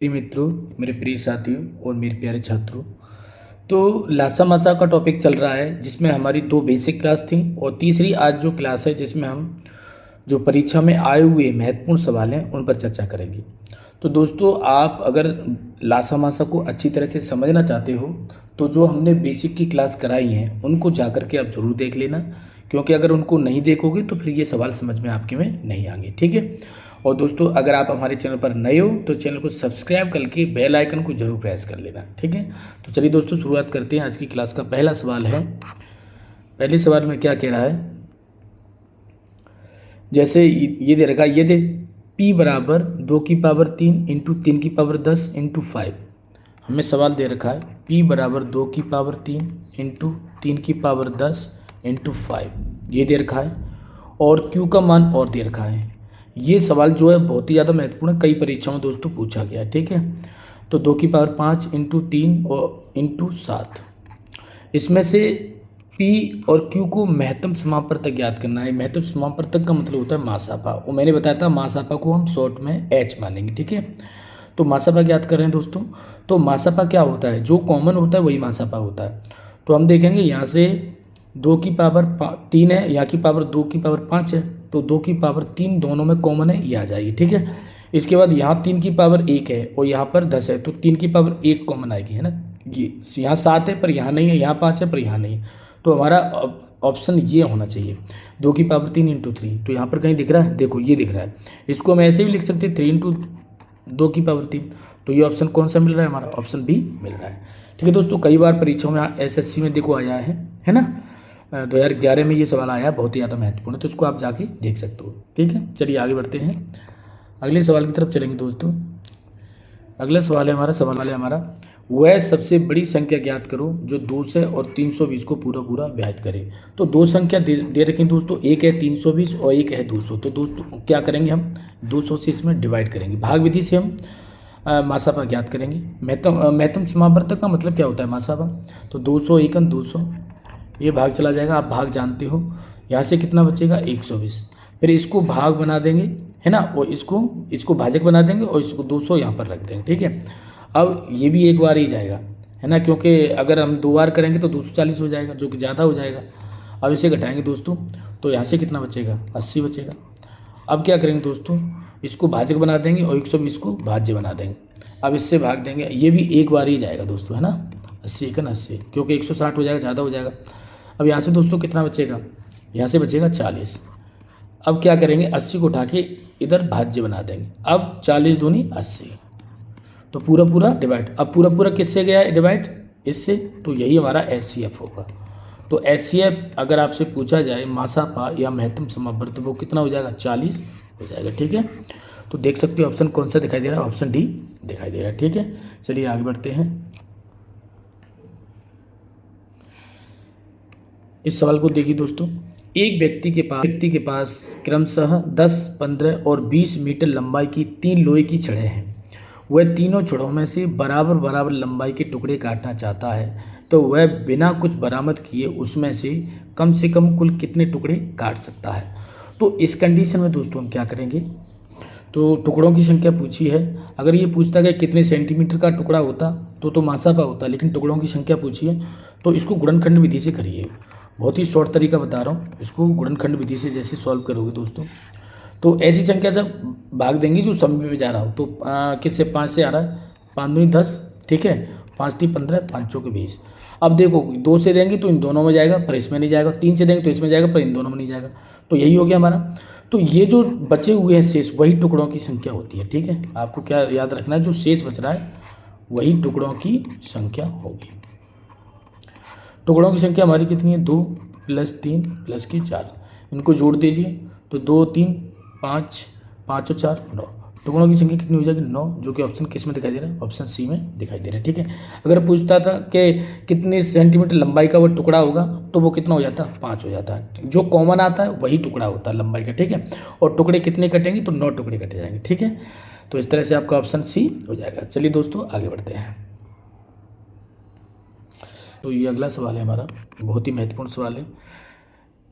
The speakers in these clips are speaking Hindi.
प्रिय मित्रों, मेरे प्रिय साथियों और मेरे प्यारे छात्रों। तो लासा मासा का टॉपिक चल रहा है जिसमें हमारी दो बेसिक क्लास थी और तीसरी आज जो क्लास है जिसमें हम जो परीक्षा में आए हुए महत्वपूर्ण सवाल हैं उन पर चर्चा करेंगे। तो दोस्तों, आप अगर लासा मासा को अच्छी तरह से समझना चाहते हो तो जो हमने बेसिक की क्लास कराई हैं उनको जा कर के आप ज़रूर देख लेना, क्योंकि अगर उनको नहीं देखोगे तो फिर ये सवाल समझ में आपके में नहीं आएंगे। ठीक है। और दोस्तों, अगर आप हमारे चैनल पर नए हो तो चैनल को सब्सक्राइब करके बेल आइकन को जरूर प्रेस कर लेना। ठीक है। तो चलिए दोस्तों, शुरुआत करते हैं। आज की क्लास का पहला सवाल है। पहले सवाल में क्या कह रहा है, जैसे ये दे रखा है, ये दे p बराबर 2 की पावर 3 इंटू 3 की पावर 10 इंटू 5। हमें सवाल दे रखा है p बराबर 2 की पावर 3 इंटू 3 की पावर 10 इंटू 5, ये दे रखा है, और q का मान और दे रखा है। ये सवाल जो है बहुत ही ज़्यादा महत्वपूर्ण है, कई परीक्षाओं में दोस्तों पूछा गया है। ठीक है। तो 2 की पावर 5 इंटू 3 और इंटू 7, इसमें से P और Q को महत्तम समापवर्तक ज्ञात करना है। महत्तम समापवर्तक का मतलब होता है मासापा, और मैंने बताया था मासापा को हम शॉर्ट में H मानेंगे। ठीक है। तो मासापा ज्ञात कर रहे हैं दोस्तों। तो मासापा क्या होता है, जो कॉमन होता है वही मासापा होता है। तो हम देखेंगे यहाँ से 2 की पावर 3 है, यहाँ की पावर 2 की पावर 5 है, तो 2 की पावर 3 दोनों में कॉमन है, ये आ जाएगी। ठीक है। इसके बाद यहाँ 3 की पावर 1 है और यहाँ पर 10 है, तो 3 की पावर 1 कॉमन आएगी, है ना। ये यहाँ 7 है पर यहाँ नहीं है, यहाँ 5 है पर यहाँ नहीं है, तो हमारा ऑप्शन ये होना चाहिए 2 की पावर 3 इंटू 3। तो यहाँ पर कहीं दिख रहा है, देखो ये दिख रहा है। इसको हम ऐसे भी लिख सकते हैं 3 इंटू 2 की पावर 3। तो ये ऑप्शन कौन सा मिल रहा है, हमारा ऑप्शन बी मिल रहा है। ठीक है दोस्तों, कई बार परीक्षाओं में एसएससी में देखो आया है ना। 2011 में ये सवाल आया, बहुत ही ज़्यादा महत्वपूर्ण है, तो इसको आप जाके देख सकते हो। ठीक है। चलिए आगे बढ़ते हैं, अगले सवाल की तरफ चलेंगे दोस्तों। अगला सवाल है हमारा वह सबसे बड़ी संख्या ज्ञात करो जो 200 और 320 को पूरा पूरा विभाजित करे। तो दो संख्या दे रखी दोस्तों, एक है 320 और एक है 200। तो दोस्तों क्या करेंगे, हम 200 से इसमें डिवाइड करेंगे, भाग विधि से हम मासापा ज्ञात करेंगे। महत्तम समापवर्तक का मतलब क्या होता है, मासापा। तो 200 एकन 200, ये भाग चला जाएगा, आप भाग जानते हो। यहाँ से कितना बचेगा 120, फिर इसको भाग बना देंगे, है ना, और इसको भाजक बना देंगे और इसको 200 यहाँ पर रख देंगे। ठीक है। अब ये भी एक बार ही जाएगा, है ना, क्योंकि अगर हम 2 बार करेंगे तो 240 हो जाएगा, जो कि ज़्यादा हो जाएगा। अब इसे घटाएंगे दोस्तों, तो यहाँ से कितना बचेगा 80 बचेगा। अब क्या करेंगे दोस्तों, इसको भाजक बना देंगे और 120 को भाज्य बना देंगे। अब इससे भाग देंगे, ये भी एक बार ही जाएगा दोस्तों, है ना, 80 एकन 80, क्योंकि 160 हो जाएगा, ज़्यादा हो जाएगा। अब यहाँ से दोस्तों कितना बचेगा, यहाँ से बचेगा 40। अब क्या करेंगे, 80 को उठा के इधर भाज्य बना देंगे। अब 40 दूनी 80, तो पूरा पूरा डिवाइड। अब पूरा पूरा किससे गया है डिवाइड, इससे, तो यही हमारा HCF होगा। तो HCF अगर आपसे पूछा जाए मासापा या महत्तम समापवर्तक, वो कितना हो जाएगा 40 हो जाएगा। ठीक है। तो देख सकते हो ऑप्शन कौन सा दिखाई दे रहा है, ऑप्शन डी दिखाई दे रहा है। ठीक है। चलिए आगे बढ़ते हैं। इस सवाल को देखिए दोस्तों, एक व्यक्ति के पास क्रमशः 10, 15 और 20 मीटर लंबाई की 3 लोहे की छड़ें हैं। वह तीनों छड़ों में से बराबर बराबर लंबाई के टुकड़े काटना चाहता है, तो वह बिना कुछ बरामद किए उसमें से कम कुल कितने टुकड़े काट सकता है। तो इस कंडीशन में दोस्तों हम क्या करेंगे, तो टुकड़ों की संख्या पूछी है। अगर ये पूछता कि कितने सेंटीमीटर का टुकड़ा होता तो मासापा होता, लेकिन टुकड़ों की संख्या पूछी है तो इसको गुणनखंड विधि से करिए। बहुत ही शॉर्ट तरीका बता रहा हूँ, इसको गुणनखंड विधि से जैसे सॉल्व करोगे दोस्तों, तो ऐसी संख्या से भाग देंगे जो समय में जा रहा हो। तो किससे 5 से आ रहा है, 5 दूनी 10, ठीक है, 5 3 15, 5 चौके 20। अब देखो 2 से देंगे तो इन दोनों में जाएगा पर इसमें नहीं जाएगा, 3 से देंगे तो इसमें जाएगा पर इन दोनों में नहीं जाएगा। तो यही हो गया हमारा। तो ये जो बचे हुए हैं शेष, वही टुकड़ों की संख्या होती है। ठीक है। आपको क्या याद रखना है, जो शेष बच रहा है वही टुकड़ों की संख्या होगी। टुकड़ों की संख्या हमारी कितनी है, 2 + 3 + 4, इनको जोड़ दीजिए तो 2 3 5, 5 और 4 9, टुकड़ों की संख्या कितनी हो जाएगी 9, जो कि ऑप्शन किस में दिखाई दे रहा है, ऑप्शन सी में दिखाई दे रहा है। ठीक है। अगर पूछता था कि कितने सेंटीमीटर लंबाई का वो टुकड़ा होगा तो वो कितना हो जाता है 5 हो जाता है। जो कॉमन आता है वही टुकड़ा होता है लंबाई का। ठीक है। और टुकड़े कितने कटेंगे, तो 9 टुकड़े कटे जाएंगे। ठीक है। तो इस तरह से आपका ऑप्शन सी हो जाएगा। चलिए दोस्तों आगे बढ़ते हैं। तो ये अगला सवाल है हमारा, बहुत ही महत्वपूर्ण सवाल है।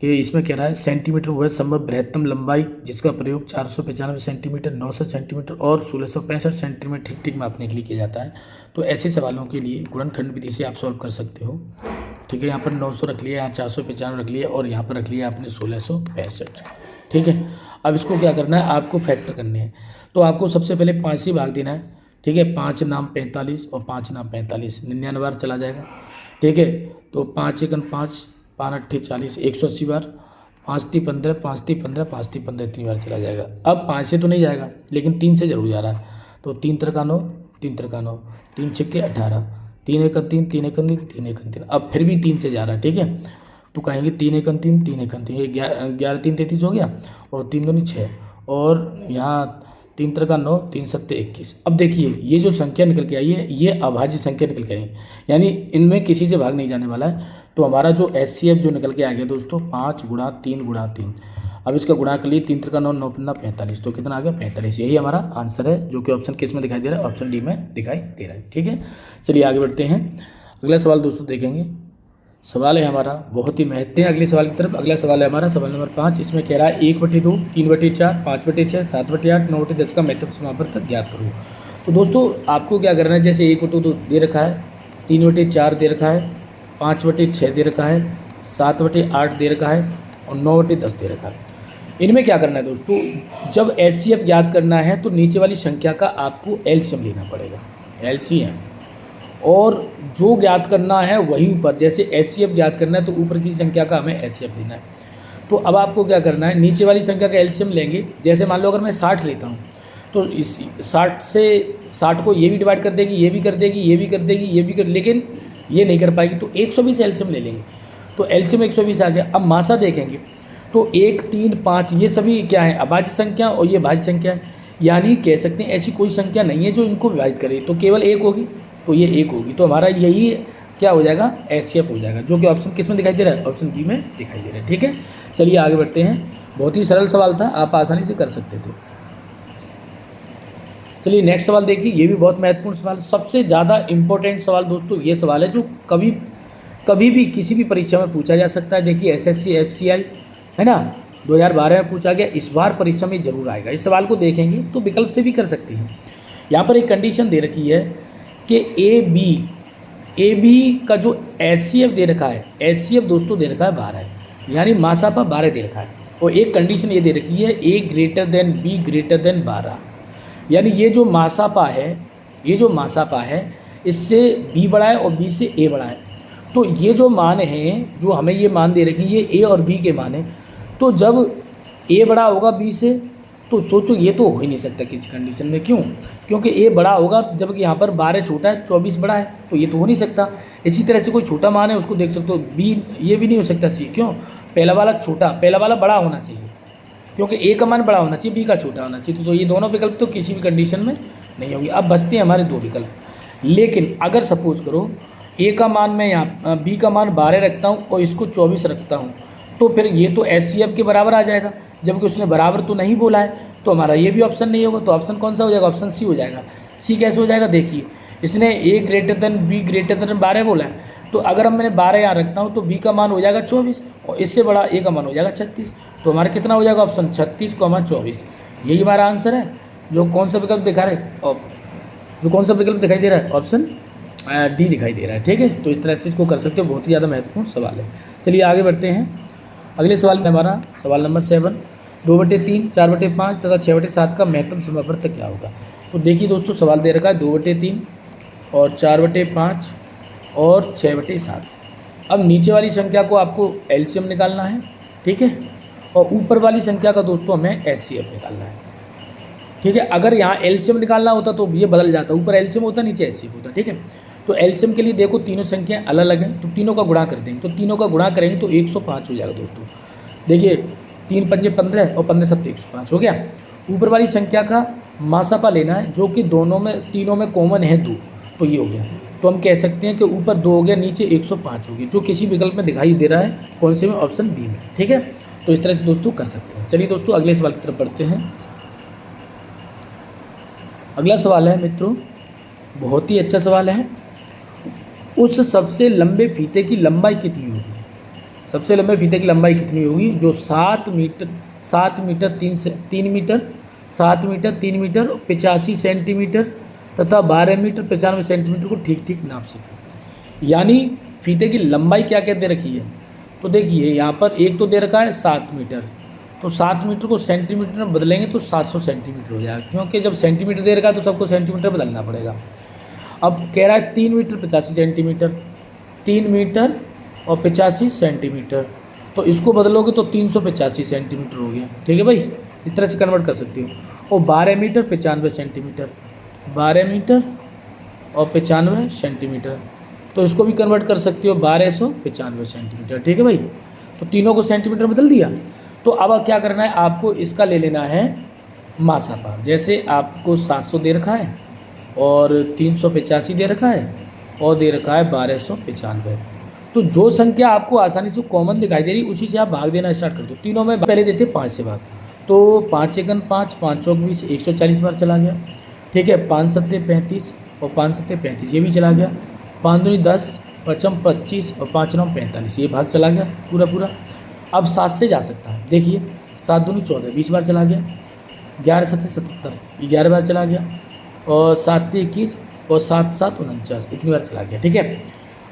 कि इसमें कह रहा है सेंटीमीटर वो है संभव बृहत्तम लंबाई जिसका प्रयोग 495 सेंटीमीटर, 900 सेंटीमीटर और 1665 सेंटीमीटर ठीक मापने के लिए किया जाता है। तो ऐसे सवालों के लिए गुणनखंड विधि से आप सॉल्व कर सकते हो। ठीक है, यहाँ पर 900 रख लिया, यहाँ 495 रख लिया और यहाँ पर रख लिया आपने 1665। ठीक है, अब इसको क्या करना है, आपको फैक्टर करने हैं। तो आपको सबसे पहले 5 से भाग देना है। ठीक है, 5 नाम 45 और 5 नाम 45, 99 बार चला जाएगा। ठीक है, तो 5 एकन 5, 5 अट्ठे 40, 180 बार, 5 ती 15, 5 ती 15, 5 ती 15 3 बार चला जाएगा। अब 5 से तो नहीं जाएगा लेकिन 3 से जरूर जा रहा है। तो 3 त्रिका 9, 3 त्रिका 9, 3 छक्के 18, 3 एकन 3, 3 एकन 3, 3 एकन 3। अब फिर भी 3 से जा रहा है। ठीक है, तो कहेंगे 3 एकन 3, 3 एकन 3, 11 3 33 हो गया और 3 दूनी 6 और यहाँ 3 त्रिका 9, 3 सत्ते 21। अब देखिए ये जो संख्या निकल के आई है ये अभाज्य संख्या निकल के आई है, यानी इनमें किसी से भाग नहीं जाने वाला है। तो हमारा जो HCF जो निकल के आ गया दोस्तों 5 गुणा 3 गुणा 3। अब इसका गुणा कर लिए 3 त्रिका 9, 9 पन्ना 45, तो कितना आ गया 45। यही हमारा आंसर है जो कि ऑप्शन किस में दिखाई दे रहा है, ऑप्शन डी में दिखाई दे रहा है। ठीक है, चलिए आगे बढ़ते हैं। अगला सवाल दोस्तों देखेंगे, सवाल है हमारा बहुत ही महत्वपूर्ण। अगले सवाल की तरफ, अगला सवाल है हमारा सवाल नंबर 5। इसमें कह रहा है 1/2, 3/4, 5/6, 7/8, 9/10 का महत्व समापन ज्ञात करो। तो दोस्तों आपको क्या करना है, जैसे 1/2 दे रखा है, 3/4 दे रखा है, 5/6 दे रखा है, 7/8 दे रखा है और 9/10 दे रखा है। इनमें क्या करना है दोस्तों, जब HCF ज्ञात करना है तो नीचे वाली संख्या का आपको LCM लेना पड़ेगा, LCM, और जो ज्ञात करना है वही ऊपर, जैसे HCF ज्ञात करना है तो ऊपर की संख्या का हमें LCM लेना है। तो अब आपको क्या करना है, नीचे वाली संख्या का LCM लेंगे। जैसे मान लो अगर मैं 60 लेता हूँ तो इस 60 से 60 को ये भी डिवाइड कर देगी, ये भी कर देगी, ये भी कर देगी, ये भी कर, लेकिन ये नहीं कर पाएगी। तो 120 LCM ले लेंगे, तो LCM 120 आ गया। अब मासा देखेंगे तो 1, 3, 5 ये सभी क्या है, अभाज्य संख्या और ये भाज्य संख्या है, यानी कह सकते हैं ऐसी कोई संख्या नहीं है जो इनको विभाजित करे, तो केवल एक होगी, तो ये एक होगी। तो हमारा यही क्या हो जाएगा, HCF हो जाएगा, जो कि ऑप्शन किस में दिखाई दे रहा है, ऑप्शन बी में दिखाई दे रहा है। ठीक है, चलिए आगे बढ़ते हैं। बहुत ही सरल सवाल था, आप आसानी से कर सकते थे। चलिए नेक्स्ट सवाल देखिए, ये भी बहुत महत्वपूर्ण सवाल, सबसे ज़्यादा इंपॉर्टेंट सवाल दोस्तों ये सवाल है जो कभी भी किसी भी परीक्षा में पूछा जा सकता है। देखिए SSC FCI है ना, 2012 में पूछा गया, इस बार परीक्षा में ज़रूर आएगा। इस सवाल को देखेंगे तो विकल्प से भी कर सकते हैं। यहाँ पर एक कंडीशन दे रखी है कि ए बी का जो HCF दे रखा है, HCF दोस्तों दे रखा है 12 है, यानी मासापा 12 दे रखा है। और एक कंडीशन ये दे रखी है A greater than B greater than 12, यानी ये जो मासापा है इससे B बड़ा है और B से A बड़ा है। तो ये जो मान हैं, जो हमें ये मान दे रखी है, ये A और B के मान हैं। तो जब A बड़ा होगा B से, तो सोचो ये तो हो ही नहीं सकता किसी कंडीशन में। क्यों? क्योंकि A बड़ा होगा, जबकि यहाँ पर 12 छोटा है, 24 बड़ा है, तो ये तो हो नहीं सकता। इसी तरह से कोई छोटा मान है उसको देख सकते हो, B ये भी नहीं हो सकता C। क्यों? पहला वाला बड़ा होना चाहिए, क्योंकि A का मान बड़ा होना चाहिए, B का छोटा होना चाहिए। तो ये दोनों विकल्प तो किसी भी कंडीशन में नहीं होंगे। अब बचते हैं हमारे 2 विकल्प। लेकिन अगर सपोज करो A का मान मैं यहाँ B का मान 12 रखता हूँ और इसको 24 रखता हूँ, तो फिर ये तो HCF के बराबर आ जाएगा, जबकि उसने बराबर तो नहीं बोला है, तो हमारा ये भी ऑप्शन नहीं होगा। तो ऑप्शन कौन सा हो जाएगा, ऑप्शन C हो जाएगा। C कैसे हो जाएगा, देखिए इसने A greater than B greater than 12 बोला है, तो अगर हम मैंने 12 यहाँ रखता हूँ तो B का मान हो जाएगा 24 और इससे बड़ा A का मान हो जाएगा 36। तो हमारा कितना हो जाएगा, ऑप्शन 36 को हमारा 24। यही हमारा आंसर है। जो कौन सा विकल्प दिखा दिखाई दे रहा है, ऑप्शन डी दिखाई दे रहा है। ठीक है, तो इस तरह से इसको कर सकते हो, बहुत ही ज़्यादा महत्वपूर्ण सवाल है। चलिए आगे बढ़ते हैं। अगले सवाल में हमारा सवाल नंबर 7, 2/3, 4/5 तथा 6/7 का महत्तम समापवर्तक क्या होगा। तो देखिए दोस्तों, सवाल दे रखा है 2/3 और 4/5 और 6/7। अब नीचे वाली संख्या को आपको LCM निकालना है, ठीक है, और ऊपर वाली संख्या का दोस्तों हमें HCF निकालना है। ठीक है, अगर यहाँ LCM निकालना होता तो ये बदल जाता, ऊपर LCM होता नीचे HCF होता। ठीक है, तो LCM के लिए देखो तीनों संख्याएं अलग अलग हैं, तो तीनों का गुणा कर देंगे, तो तीनों का गुणा करेंगे तो 105 हो जाएगा दोस्तों। देखिए 3 पंजे 15 और 15 सत्ते 105 हो गया। ऊपर वाली संख्या का मासापा लेना है, जो कि तीनों में कॉमन है 2, तो ये हो गया। तो हम कह सकते हैं कि ऊपर 2 हो गया, नीचे 105 हो गया, जो किसी विकल्प में दिखाई दे रहा है, कौन से में, ऑप्शन बी में। ठीक है, तो इस तरह से दोस्तों कर सकते हैं। चलिए दोस्तों अगले सवाल की तरफ बढ़ते हैं। अगला सवाल है मित्रों, बहुत ही अच्छा सवाल है। उस सबसे लंबे फीते की लंबाई कितनी होगी? सबसे लंबे फीते की लंबाई कितनी होगी, जो 7 metre 3 metre 7 metre 3 metre 85 centimetre तथा 12 मीटर 95 सेंटीमीटर को ठीक ठीक नाप सके। यानी फीते की लंबाई क्या क्या दे रखी है, तो देखिए यहाँ पर एक तो दे रखा है 7 मीटर, तो 7 मीटर को सेंटीमीटर में बदलेंगे तो 700 सेंटीमीटर हो जाएगा, क्योंकि जब सेंटीमीटर दे रखा है तो सबको सेंटीमीटर बदलना पड़ेगा। अब कह रहा है 3 मीटर 85 सेंटीमीटर, 3 मीटर और 85 सेंटीमीटर, तो इसको बदलोगे तो 385 सेंटीमीटर हो गया। ठीक है भाई, इस तरह से कन्वर्ट कर सकती हो। और 12 मीटर 95 सेंटीमीटर, 12 मीटर और 95 सेंटीमीटर, तो इसको भी कन्वर्ट कर सकती हो 1295 सेंटीमीटर। ठीक है भाई, तो तीनों को सेंटीमीटर में बदल दिया। तो अब क्या करना है, आपको इसका ले लेना है मासापा। जैसे आपको 700 दे रखा है और 385 दे रखा है और दे रखा है 1295, तो जो संख्या आपको आसानी से कॉमन दिखाई दे रही उसी से आप भाग देना स्टार्ट कर दो। तीनों में पहले देते 5 से भाग, तो 5 एकन 5, 5 चौक 20, 140 बार चला गया। ठीक है, 5 सत्ते 35 और 5 सत्ते 35, ये भी चला गया। 5 दूनी 10, 5 25 और 5 9 45, ये भाग चला गया पूरा पूरा। अब 7 से जा सकता है, देखिए 7 दूनी 14, 20 बार चला गया। 11 7 से 77, 11 बार चला गया। और 7 21 और 7 7 49, इतनी बार चला गया। ठीक है,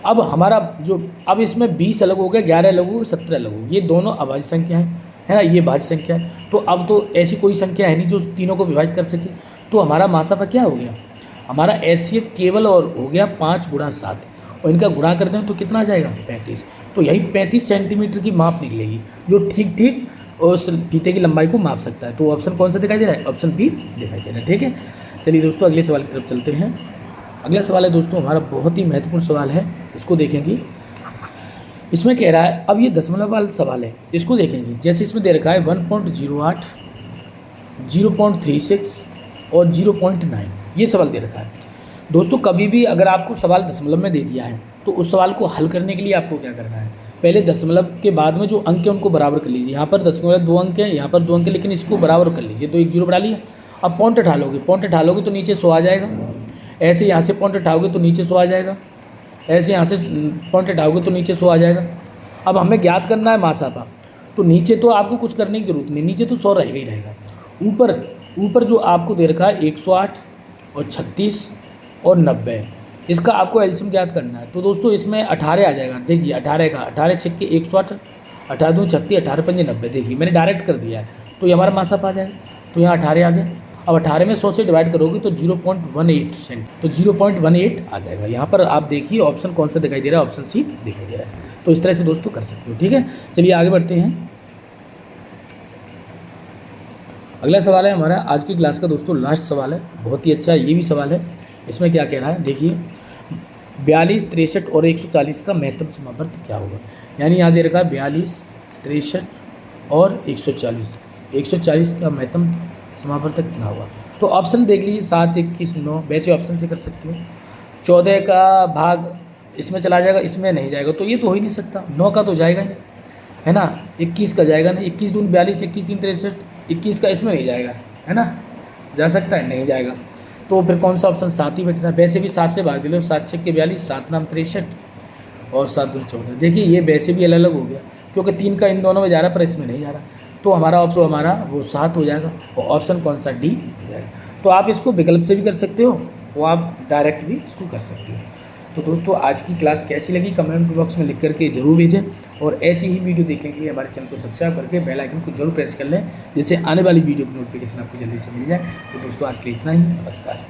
अब हमारा जो अब इसमें 20 अलग हो गया, 11 अलग हो गया, 17 अलग हो गया, ये दोनों अभाज्य संख्या है ना, ये भाज्य संख्या है। तो अब तो ऐसी कोई संख्या है नहीं जो तीनों को विभाजित कर सके, तो हमारा मासापा क्या हो गया, हमारा एचसीएफ केवल और हो गया 5 गुणा 7, और इनका गुणा कर दें तो कितना आ जाएगा 35। तो यही 35 सेंटीमीटर की माप निकलेगी जो ठीक ठीक उस फीते की लंबाई को माप सकता है। तो ऑप्शन कौन सा दिखाई दे रहा है, ऑप्शन बी दिखाई दे रहा है। ठीक है, चलिए दोस्तों अगले सवाल की तरफ चलते हैं। अगला सवाल है दोस्तों हमारा बहुत ही महत्वपूर्ण सवाल है, इसको देखेंगे। इसमें कह रहा है, अब ये दशमलव वाला सवाल है, इसको देखेंगे। जैसे इसमें दे रखा है 1.08, 0.36 और 0.9, ये सवाल दे रखा है। दोस्तों कभी भी अगर आपको सवाल दशमलव में दे दिया है तो उस सवाल को हल करने के लिए आपको क्या करना है, पहले दशमलव के बाद में जो अंक है उनको बराबर कर लीजिए। यहाँ पर दशमलव 2 अंक है, यहाँ पर 2 अंक है, लेकिन इसको बराबर कर लीजिए, तो एक 0 बढ़ा लिया। अब पॉइंट उठा लोगे, पॉइंट उठा लोगे तो नीचे 100 आ जाएगा। ऐसे यहाँ से पॉइंट उठाओगे तो नीचे 100 आ जाएगा, ऐसे यहाँ से पॉइंट उठाओगे तो नीचे 100 आ जाएगा। अब हमें ज्ञात करना है मासापा, तो नीचे तो आपको कुछ करने की जरूरत नहीं, नीचे तो 100 रहेगा ही रहेगा। ऊपर जो आपको दे रखा है 108 और 36 और 90, इसका आपको एलसीएम ज्ञात करना है। तो दोस्तों इसमें 18 आ जाएगा, देखिए 18 का 18 छक्के 108, 18 दूनी 36, 18 पंजे 90, देखिए मैंने डायरेक्ट कर दिया है, तो ये हमारा मासापा आ जाएगा। तो यहाँ 18 आ गया। अब 18 में 100 से डिवाइड करोगे तो 0.18 सेंट, तो 0.18 आ जाएगा। यहाँ पर आप देखिए ऑप्शन कौन सा दिखाई दे रहा है, ऑप्शन सी दिखाई दे रहा है। तो इस तरह से दोस्तों कर सकते हो। ठीक है, चलिए आगे बढ़ते हैं। अगला सवाल है हमारा आज की क्लास का दोस्तों लास्ट सवाल है, बहुत ही अच्छा ये भी सवाल है। इसमें क्या कह रहा है, देखिए 42, 63 और 140 का महत्तम समावर्त क्या होगा। यानी यहाँ दे रखा है 42, 63 और 140, 140 का महत्तम समावर्त कितना होगा। तो ऑप्शन देख लीजिए 7, 21, 9, वैसे ऑप्शन से कर सकते हो। 14 का भाग इसमें चला जाएगा, इसमें नहीं जाएगा, तो ये तो हो ही नहीं सकता। 9 का तो जाएगा नहीं, है ना। 21 का जाएगा नहीं, 21 दूनी 42, 21 3 63, 21 का इसमें नहीं जाएगा, है ना। जा सकता है, नहीं जाएगा। तो फिर कौन सा ऑप्शन 7 ही बच रहा है। वैसे भी 7 से भाग दे लो, 7 छक्के 42, 7 नाम 63 और 7 दूनी 14। देखिए ये वैसे भी अलग अलग हो गया, क्योंकि 3 का इन दोनों में जा रहा है पर इसमें नहीं जा रहा, तो हमारा ऑप्शन हमारा वो 7 हो जाएगा। और ऑप्शन कौन सा, डी हो जाएगा। तो आप इसको विकल्प से भी कर सकते हो, वो आप डायरेक्ट भी इसको कर सकते हो। तो दोस्तों आज की क्लास कैसी लगी कमेंट बॉक्स में लिख करके जरूर भेजें, और ऐसी ही वीडियो देखने के लिए हमारे चैनल को सब्सक्राइब करके बेल आइकन को जरूर प्रेस कर लें, जिससे आने वाली वीडियो की नोटिफिकेशन आपको जल्दी से मिल जाए। तो दोस्तों आज के लिए इतना ही, नमस्कार।